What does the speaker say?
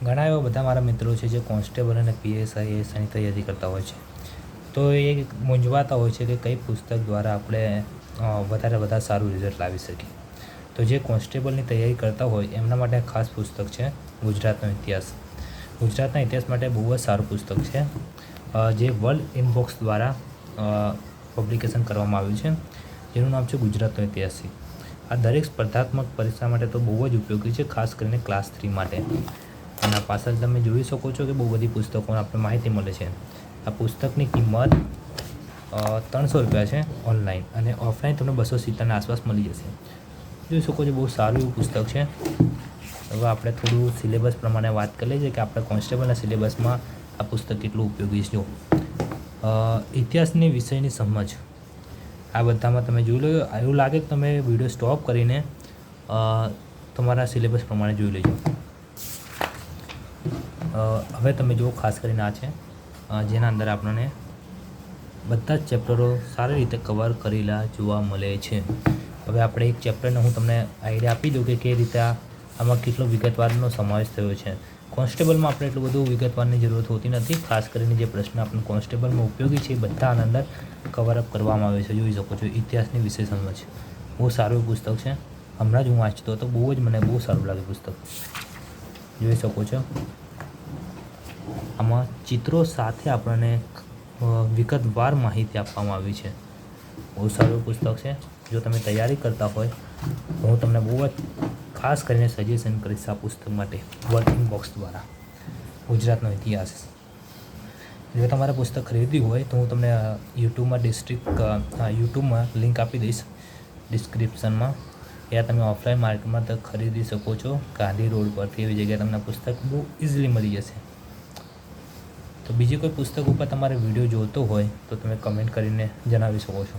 ઘણા એવા બધા મારા મિત્રો છે જે કોન્સ્ટેબલ અને પીએસઆઈ એસઆઈની તૈયારી કરતા હોય છે, તો એ મૂંઝવાતા હોય છે કે કઈ પુસ્તક દ્વારા આપણે વધારે સારું રિઝલ્ટ લાવી શકીએ. તો જે કોન્સ્ટેબલની તૈયારી કરતા હોય એમના માટે ખાસ પુસ્તક છે ગુજરાતનો ઇતિહાસ. ગુજરાતના ઇતિહાસ માટે બહુ જ સારું પુસ્તક છે, જે વર્લ્ડ ઇનબોક્સ દ્વારા પબ્લિકેશન કરવામાં આવ્યું છે, જેનું નામ છે ગુજરાતનો ઇતિહાસ. આ દરેક સ્પર્ધાત્મક પરીક્ષા માટે તો બહુ જ ઉપયોગી છે, ખાસ કરીને ક્લાસ 3 માટે. અને આ પાછળ તમે જોઈ શકો છો કે બહુ બધી પુસ્તકોની આપણે માહિતી મળે છે. આ પુસ્તકની કિંમત 300 રૂપિયા છે ઓનલાઈન, અને ઓફલાઈન તમને 270ની આસપાસ મળી જશે. જોઈ શકો છો બહુ સારું એવું પુસ્તક છે. હવે આપણે થોડું સિલેબસ પ્રમાણે વાત કરી લઈએ કે આપણે કોન્સ્ટેબલના સિલેબસમાં આ પુસ્તક કેટલું ઉપયોગી છે. ઇતિહાસની વિષયની સમજ આ બધામાં તમે જોઈ લો. એવું લાગે કે તમે વિડીયો સ્ટોપ કરીને તમારા સિલેબસ પ્રમાણે જોઈ લેજો. હવે તમે જુઓ, ખાસ કરીને આ છે જેના અંદર આપણને બધા જ ચેપ્ટરો સારી રીતે કવર કરેલા જોવા મળે છે. હવે આપણે એક ચેપ્ટરને હું તમને આઈડિયા આપી દઉં કે કઈ રીતે આમાં કેટલો વિગતવારનો સમાવેશ થયો છે. કોન્સ્ટેબલમાં આપણે એટલું બધું વિગતવારની જરૂરત હોતી નથી. ખાસ કરીને જે પ્રશ્ન આપણને કોન્સ્ટેબલમાં ઉપયોગી છે એ બધા આના અંદર કવરઅપ કરવામાં આવે છે. જોઈ શકો છો ઇતિહાસની વિષય સમજ બહુ સારું પુસ્તક છે. હમણાં જ હું વાંચતો હતો, મને બહુ સારું લાગે પુસ્તક. જોઈ શકો છો આમાં ચિત્રો સાથે આપણને વિગતવાર માહિતી આપવામાં આવી છે. બહુ સારું પુસ્તક છે. જો તમે તૈયારી કરતા હોય તો હું તમને બહુ જ ખાસ કરીને સજેશન કરીશ આ પુસ્તક માટે, વર્કિંગ બોક્સ દ્વારા ગુજરાતનો ઇતિહાસ. જો તમારે પુસ્તક ખરીદવી હોય તો હું તમને યુટ્યુબમાં લિંક આપી દઈશ ડિસ્ક્રિપ્શનમાં. ત્યાં તમે ઓફલાઈન માર્કેટમાં તો ખરીદી શકો છો. ગાંધી રોડ પરથી એવી જગ્યાએ તમને પુસ્તક બહુ ઇઝીલી મળી જશે. તો બીજી કોઈ પુસ્તક ઉપર તમારે વિડીયો જોતો હોય તો તમે કમેન્ટ કરીને જણાવી શકો છો.